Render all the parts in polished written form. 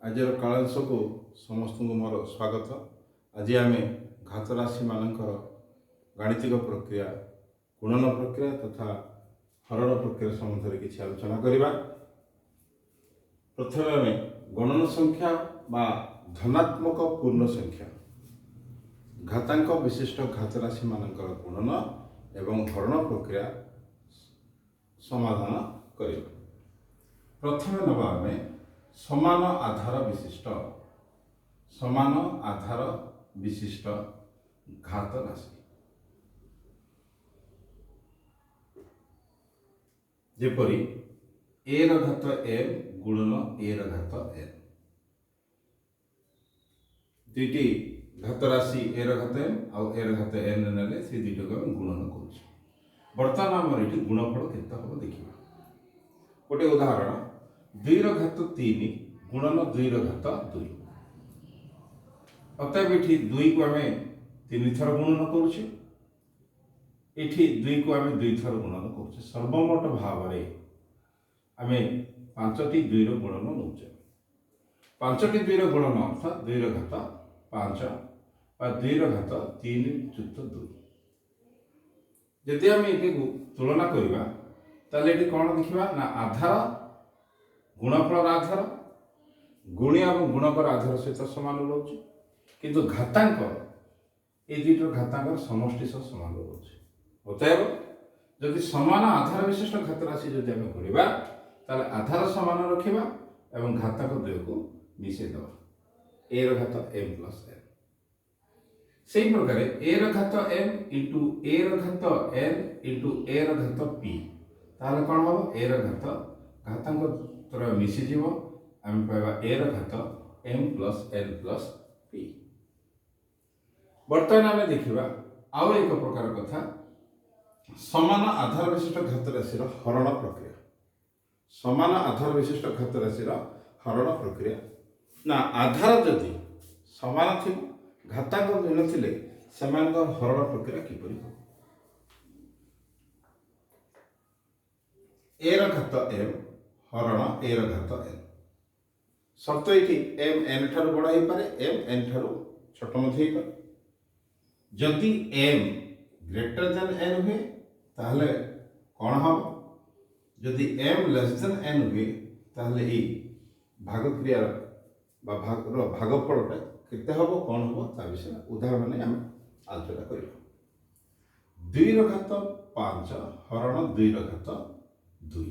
आजर कालांश को समस्त मोर स्वागत। आज आम घात राशि मानकर गाणितिक प्रक्रिया, गुणन प्रक्रिया तथा हरण प्रक्रिया संबंध में किसी आलोचना करवा। प्रथम आम गणन संख्या बा धनात्मक पूर्ण संख्या घातांक विशिष्ट घात राशि मानकर गुणन एवं हरण प्रक्रिया समाधान करवा। प्रथम नवा आम समान आधार विशिष्ट घात राशि जेपरी ए घात एम गुणन ए घात एन। दुईटी घात राशि ए घात एम आउ ए घात एन ने से दुईट को गुणन कर। बर्तमान आम ये गुणफल केते हम देखा। गोटे उदाहरण 2 घात 3 गुणन 2 घात 2। अतएव ये 2 को आम 3 थर गुणन करुचे, ये 2 को आम 2 थर गुणन करुचे। सर्वमोट भाव आम 5टी 2 गुणन नौचे। 5टी 2 गुणन अर्थात 2 घात 5 बा 2 घात 3 युक्त 2। जदि आम ये तुलना करवा ताले कौन देखा ना आधार गुणफल आधार गुणी और गुणकर आधार सहित सामान रोचे, किंतु घातांक ये दुईट घातांक समष्टि सह सामान रोचे। अतएव जदि समान आधार विशिष्ट घात राशि जदि आम गणवा ताले आधार समान रखा और घातांक द्वय को मिसेद ए घात एम प्लस एन। से प्रकार ए घात एम इंटू ए घात एन इंटू ए घात पी ताहले कौन हम ए घात घातांक त्रय मिसीज आम पाइबा ए घात M plus N plus P. बर्तमान आम देखा आउ एक प्रकार कथा समान आधार विशिष्ट घात राशि हरण प्रक्रिया। समान आधार विशिष्ट घात राशि हरण प्रक्रिया ना आधार जदि समान थी घातांक भिन्न थिले सेमान हरण प्रक्रिया किपरि हो। ए घात एम हरण ए घात एन। शर्त ये एम एन ठार बड़ हो पारे, एम एन ठार छोट मध्य हो पारे। जदि एम ग्रेटर देन एन हुए ताहले कौन हम, जदि एम लेस देन एन हुए ताहले ये भाग क्रिया बा भागफलटा केते हम कौन हम ता विषय उदाहरण ने आम आलोचना करबा। 2 घात 5 हरण 2 घात 2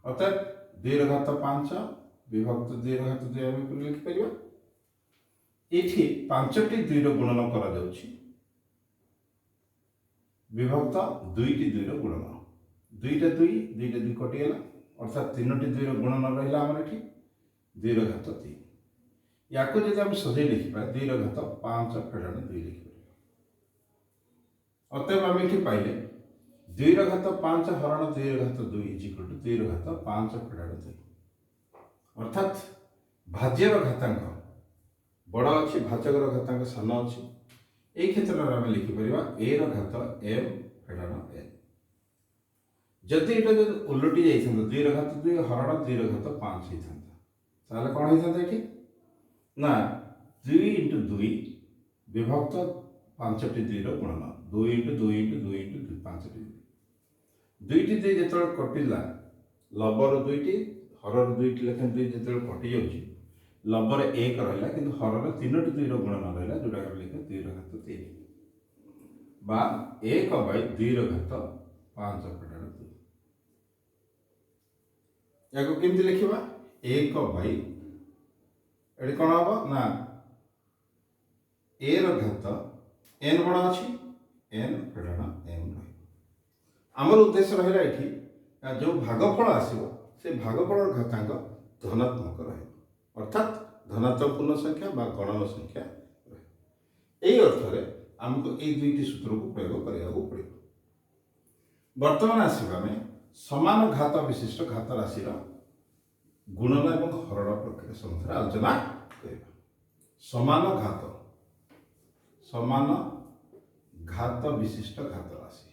अर्थात 2 घात 5 विभक्त 2 घात 2 आम लिखिपर। ये 5टी 2 गुणन करा जाउछि विभक्त 2टी 2 गुणन 2टा 2 कटिगला अर्थात 3टी 2 गुणन रहा आम ये 2 घात 3। या जब आम सजे लिखा 2 घात 5 फेड़ाण 2 लिखिपर। अतएव आम ये पाइले 2 घात 5 हरण 2 घात 2 इक्वल टू 2 घात 5 फेड़ाण 2। अर्थात भाज्यर घातांक बड़ अच्छी भाजकर घातांक सान अच्छी। यही क्षेत्र में आम लिखिपर ए घात एम फेड़ाण एन। जदि ये उलटी जाता 2 घात 2 हरण 2 घात 5 होता कौन होता ये ना 2 इंटू 2 विभक्त 5टी 2 गुणन 2 इंटू 2 इंटू 2 इंटू 5टी 2टी 2 जो कटिला लबर 2टी हरर 2टी लेखा 2 जो कटि जाऊँगी लबर 1 रहा कि हरर 3टी 2 गुणन रहा जोटा लिखे 2 घात 3 बा 1 बाय 2 घात 5 फेड़ाण 2। या केमती लिखा 1 बाय ये कौन हम ना ए घात एन बड़ अच्छी एन फेड़ाण एम आमर उद्देश्य रहा ये जो भागफल आसो से भागफल घातांक धनात्मक रहे अर्थात धनात्मक पूर्ण संख्या बा गणन संख्या रहे। यही अर्थ में आमको ये 2टी सूत्र को प्रयोग करने पड़े। बर्तमान आसवा में समान घात विशिष्ट घात राशि गुणन और हरण प्रक्रिया संबंध में आलोचना करबा। समान घात विशिष्ट घात राशि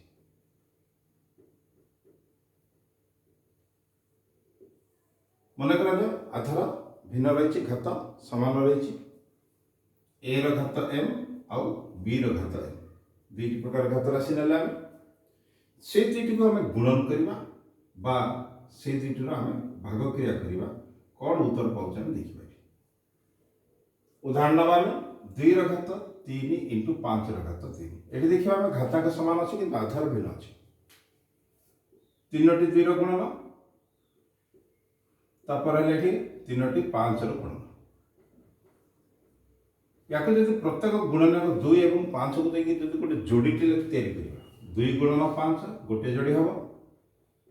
मन कर आधार भिन्न रही, घात समान रही। ए घात एम आउ बी घात एम दुईटी प्रकार घात राशि ना से दुईटी को आम गुणन करवा बा से दुईटी आम भाग क्रिया करवा कौन उत्तर पाँच आम देखिए। उदाहरण नवा 2 घात 3 इंटू 5 घात 3 ये देखा आम घातांक समान अच्छे कि आधार भिन्न अच्छे 3टी 2 गुणन तापर 3टी 5 गुणन या प्रत्येक गुणन 2 और 5 को देखिए गोटे जोड़ीटे या 2 गुणन 5 गोटे जोड़ी हम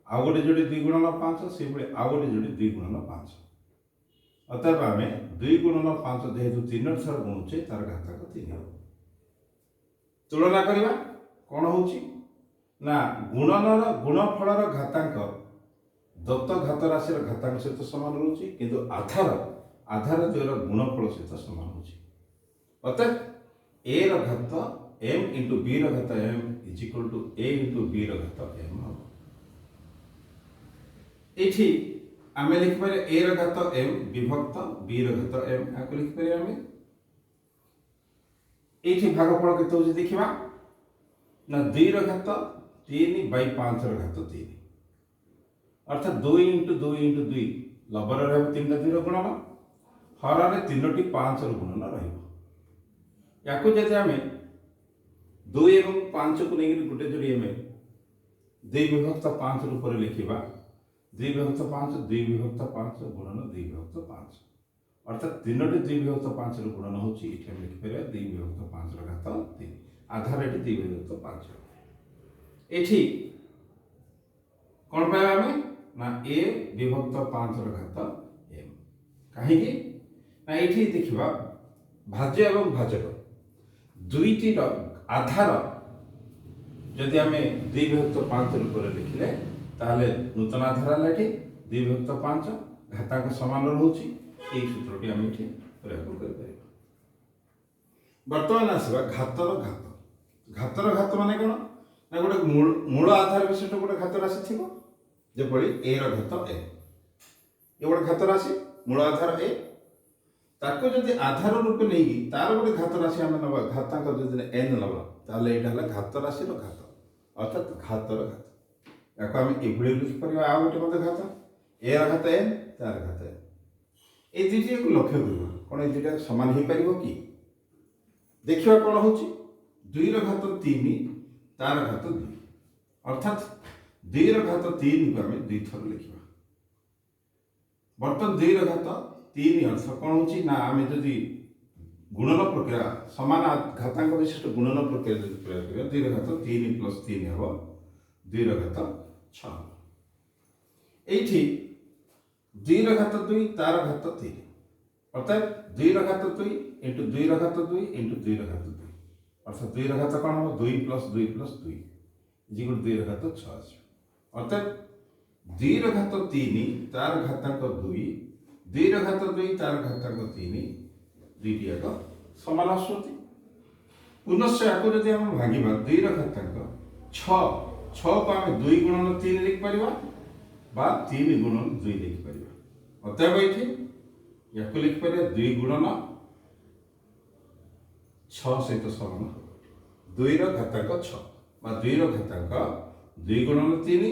आउ गोटे जोड़ी 2 गुणन 5 से आउ गोटे जोड़ी 2 गुणन 5 अतएव आम 2 गुणन 5 जेहेतु 3 थर गुणुचे तार घातांक 3 हम तुलना करवा कौन हो गुणनर गुणफलर घातांक दत्त घात राशि घातांक सहित समान रोचे किंतु आधार आधार 2 गुणफल सहित समान होची अतएव ए घात एम इंटू बी घात M is equal to A into B घात एम हम ये आम लिखिपर ए घात एम विभक्त बी घात एम या लिखिपर आम ये भागफल के देखा ना 2 घात 3 / 5 घात 3 अर्थात 2 इंटू 2 इंटू 2 लबर 3टा 2 गुणन हर 3टी 5 गुणन रही या आम 2 और 5 को लेकिन गोटे जोड़ी आम 2 विभक्त 5 रूप में लिखा 2 विभक्त 5 2 विभक्त 5 गुणन 2 विभक्त 5 अर्थात 3टी 2 विभक्त 5 गुणन हो लिखिपर 2 विभक्त 5 घात 3 आधार ये 2 विभक्त 5 ये कौन पाया आम ना ए विभक्त 5 घात एम कहीं ना ये देखा भाज्य एवं भाजक दुईटीर आधार जदि आम 2 विभक्त 5 रूप में लिखिले ताहले नूतन आधार है 2 विभक्त 5 घातांक समान रोचे यही सूत्रटी आम ये प्रयोग कर बर्तमान आसवा घातर घात घातर घात माने कौन ना गोटे मूल आधार विशिष्ट गोटे घात राशि थी जपरी ए घात ए ये गोटे घात राशि मूल आधार ए ताको जदि आधार रूप नहीं तार गोटे घात राशि आम ना घातांक जो एन नवा ताले यहाँ घात राशि घात अर्थात घातर घात या आम ये लिखिपर आ गोटे घात ए घात एन तार घात एन ये दुईटी एक लक्ष्य कर कौन ये दुईटा सामान हो पार कि देखा कौन हो 2 घात 3 तार घात 2 अर्थात 2 घात 3 को आम 2 थर लिखा बर्तमान 2 घात 3 अर्थ कौन हो ना आम जदि गुणन प्रक्रिया समान घातांक विशिष्ट गुणन प्रक्रिया जो प्रयोग कर 2 घात 3 + 3 हम 2 घात 6 ये 2 घात 2 तार घात 3 अर्थात 2 घात 2 इंटू 2 घात 2 इंटू 2 घात 2 अर्थात 2 घात कौन हम 2 + 2 + 2 जी 2 घात 6 अर्थात 2 घात 3 तार घातांक 2 2 घात 2 तार घातांक 3 दुईटी याक समान आसुति पुनश्च या हम भांगा 2 घातांक 6 6 को आम 2 गुणन 3 लिखिपर 3 गुणन 2 लिखिपर अतएव ये या लिखिपर 2 गुणन 6 सहित समान 2 घातांक 6 2 घातांक 2 गुणन 3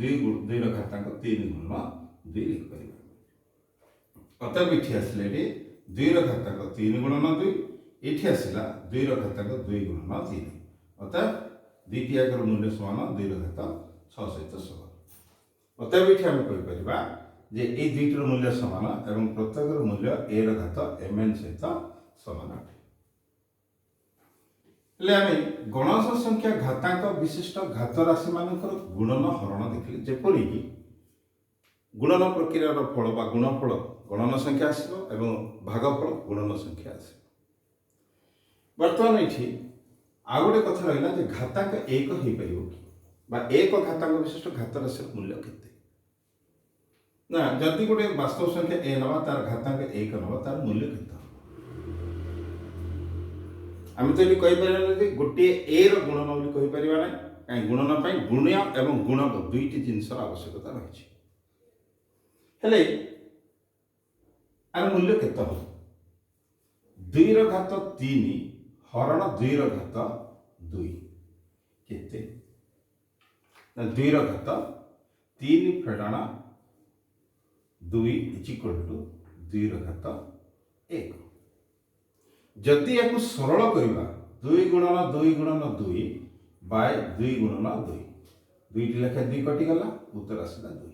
2 घातांक 3 गुणन 2 लिखिपर अतएव ये आसले 2 घातांक 3 गुणन 2 ये आसला 2 घातांक 2 गुणन 3 अतएव दुईटी याकर मूल्य समान 2 घात 6 सहित समान अतएव ये आम कहीपर जे ये दुईटर मूल्य समान एवं प्रत्येक मूल्य ए घात mn सहित समान अटे आम गणस संख्या घातांक विशिष्ट घात राशि मान गुणन हरण देखिले जेपरी गुणन प्रक्रिया फल बा गुणफल गणन संख्या आसो एवं भागफल गुणन संख्या आस बर्तमान ये आउ गोटे कथा रहा घातांक 1 हो पार कि 1 घातांक विशिष्ट घात राशि मूल्य केते ना जदि गोटे वास्तव संख्या ए नवा तार घातांक 1 नवा तार मूल्य केते आम तो ये कहीपर गोटे ए गुणन बोली कहीपर ना कहीं गुणन गुण्य एवं गुणक दुईटी जिनसर आवश्यकता रही आर मूल्य केते हो 2 ର ଘାତ 3 ହରଣ 2 ର ଘାତ 2 केते ना 2 ର ଘାତ 3 ଫେଡାଣ 2 इज इक्वल टू 2 ର ଘାତ 1 जदि या सरल करवा 2 गुणन 2 गुणन 2 बाय 2 गुणन 2 दुईटी लेखा 2 कटिगला उत्तर आसला 2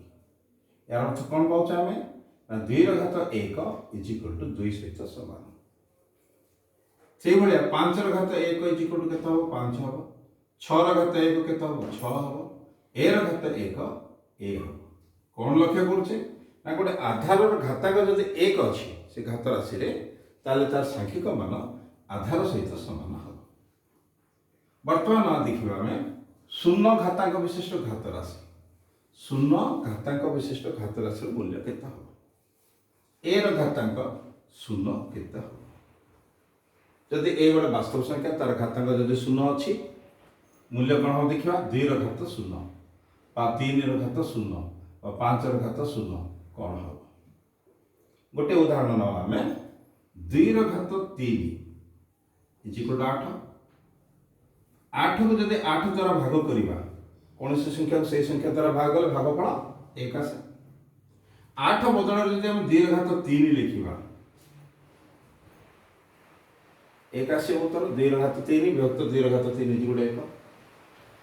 यार अर्थ कौन पाऊँ आम ना 2 ର ଘାତ 1 इज इक्वल टू 2 सहित समान से भाया 5 ର ଘାତ 1 इज इक्वल टू केते हो 5 हो 6 ର ଘାତ 1 केते हो 6 हो ए ର ଘାତ 1 ए हो कौन लक्ष्य करुचे ना गोटे आधार घातांक जदि 1 अच्छी से घात राशि रे ताले तार सांख्यिक मान आधार सहित समान हम बर्तमान देखिए आम शून्य घातांक विशिष्ट घात राशि शून्य घातांक विशिष्ट घात राशि मूल्य केते हम ए ର घातांक शून्य केते हम जदि ए गोटे वास्तव संख्या तार घातांक जदि शून्य अच्छी मूल्य कौन हम देखा 2 ର ଘାତ शून्य 3 ର ଘାତ शून्य 5 ର ଘାତ शून्य कौन हम गोटे उदाहरण ना आम 2 ର ଘାତ 3 इज इक्वल टू 8 8 को जदि 8 द्वारा भाग करवा कौन से संख्या से संख्या द्वारा भाग गले भागफल 1 आसे 8 बदल जदि हम 2 ର ଘାତ 3 लिखा 1 आसे उत्तर 2 ର ଘାତ 3 विभक्त 2 ର ଘାତ 3 इज इक्वल टू 1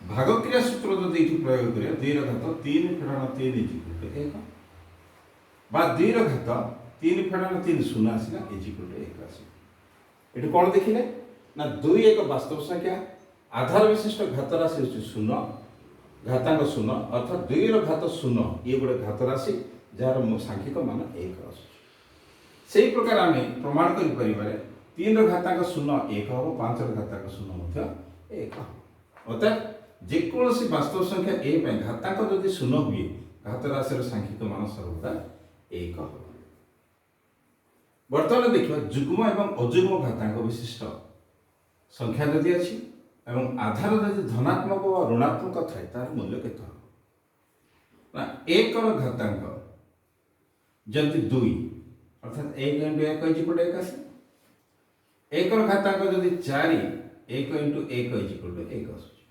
भाग क्रिया सूत्र जदि ये प्रयोग करिया 2 ର ଘାତ 3 फेडाण 3 इज इक्वल टू 1 बा 2 ର ଘାତ 3 फेडाण 3 शून्य आसला इज इक्वल टू 1 आसे एठी कोन देखिले ना 2 एक वास्तव संख्या आधार विशिष्ट घात राशि होची शून्य घातांक शून्य अर्थात 2 ର ଘାତ शून्य ये गोटे घात राशि जार सांख्यिक मान 1 आसुची सेही प्रकार आमे प्रमाण करि परिबारे 3 ର घातांक शून्य 1 हो 5 ର घातांक शून्य मध्य 1 हो अर्थात जेकोसी वास्तव संख्या ए पे घातांक जदि शून्य हुए घात राशि सांख्यिक मान सर्वदा 1 हो बर्तमान देखिए जुग्म एवं अजुग्म घातांक विशिष्ट संख्या जदि अच्छी एवं आधार जदि धनात्मक व ऋणात्मक थाए तार मूल्य केते हो ना 1 ର घातांक जदि 2 अर्थात 1 × 1 इज इक्वल टू 1 आसे 1 ର घातांक जदि 4 1 × 1 इज इक्वल टू 1 आसुची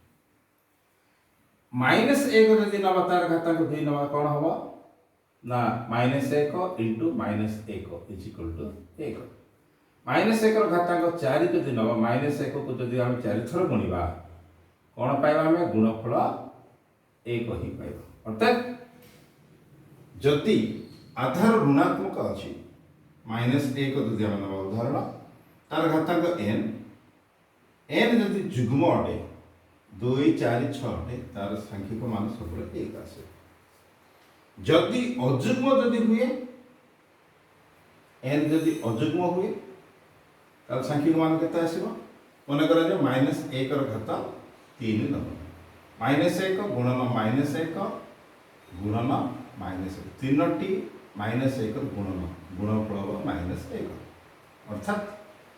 -1 जदि नवा तार घातांक 2 नवा कोन हबो ना -1 × -1 इज इक्वल टू 1 -1 ର घातांक 4 जदि नवा -1 को जदि हम 4 थर गुणिबा कोन पाइबा हमें गुणफल 1 ही पाइबा अर्थात जदि आधार ऋणात्मक अछि -1 जदि हम नवा उदाहरण तार घातांक n जदि जुग्म अटे 2 4 6 अटे तार सांख्यिक मान सब 1 आसे जदि अजुग्म जदि हुए n जदि अजुग्म हुए तार सांख्यिक मान केते आसीबो मन करा जे -1 ର घात 3 नब -1 गुणन -1 गुणन -1 तीनटी -1 गुणन गुणफल -1 अर्थात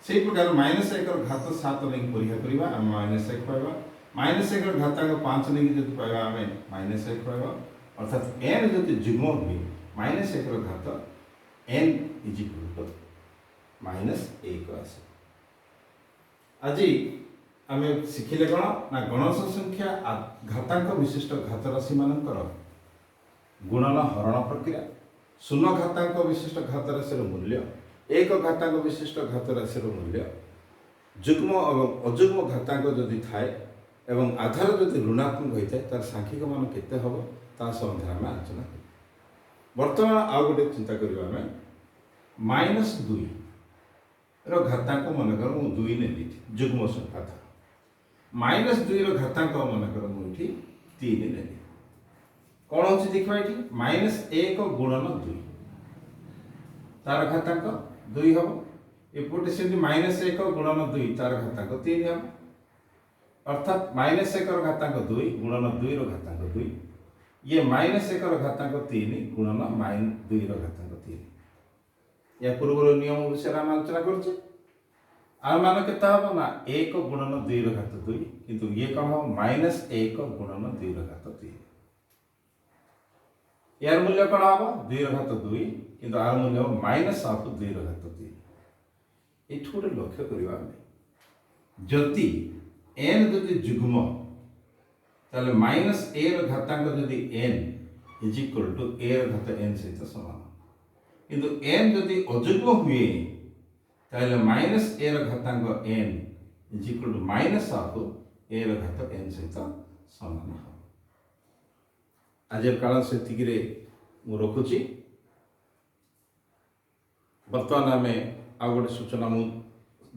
से प्रकार -1 ର घात 7 नहीं परीक्षा करबा हम -1 पाइबा -1 ର घातांक 5 नहीं जदि पाइबा हमें -1 पाइबा अर्थात n जदि जुग्म हुए -1 ର घात n इज इक्वल टू -1 आसे आज आम शिखिले कौन ना गणस संख्या घातांक विशिष्ट घात राशि मानकर गुणन हरण प्रक्रिया शून्य घातांक विशिष्ट घात राशि मूल्य 1 घातांक विशिष्ट घात राशि मूल्य जुग्म और अजुग्म घातांक जदि थाए एवं आधार जदि ऋणात्मक होता है तार सांख्यिक मान केते हबो ता संबंध में आलोचना कर वर्तमान आउ गोटे चिंता करबा में -2 ର घातांक मनकर मु 2 नेली जुग्म संख्या था -2 ର घातांक मनकर मु इठी 3 नेली कोन होची देखबा इठी -1 गुणन 2 तार घातांक 2 हबो एपोटे से -1 गुणन 2 तार घातांक 3 हबो अर्थात -1 ର घातांक 2 गुणन 2 ର घातांक 2 ये -1 ର घातांक 3 गुणन -2 ର घातांक 3 या पूर्व नियम विषय आम आलोचना करछे आर मान केता हबो ना 1 गुणन 2 ର घात 2 किंतु ये कौन हो -1 गुणन 2 ର घात 3 यार मूल्य कौन हम 2 घात 2 किंतु आर मूल्य हम माइनस हाफ 2 घात 3 ये गोटे लक्ष्य करवा जदि एन जदि जुग्म ताले माइनस ए घातांक जदि एन इज इक्वल टू ए घात एन सहित समान किंतु एन जदि अजुग्म हुए ताले माइनस ए घातांक N is equal to minus half A घात एन सहित समान हो आज काल से मु रखुची बर्तमान आम आ गोटे सूचना मु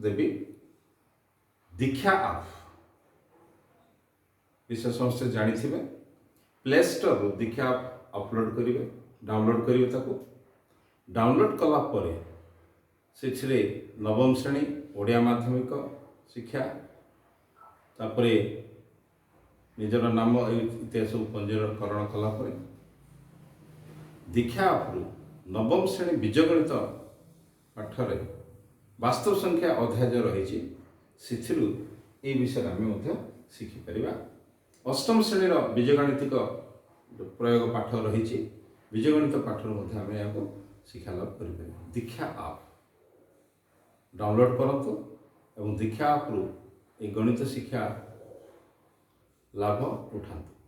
देवी दीक्षा आप विषय समस्त जानी थे प्ले स्टोर दीक्षा आप अपलोड करेंगे डाउनलोड करेंगे ताको डाउनलोड कला परे से नवम श्रेणी ओडिया माध्यमिक शिक्षा तापरे निजर नाम इतिहास पंजीकरण कला परे दीक्षा आपरू नवम श्रेणी बीजगणित पाठरे वास्तव संख्या अध्याय जो रही से विषय आम शिखिपर अष्टम श्रेणीर बीजगणितिक प्रयोग पाठ रही बीजगणित पाठर आम शिक्षा लाभ कर दीक्षा आप डाउनलोड करंतु एवं दीक्षा आप गणित शिक्षा लाभ उठातु।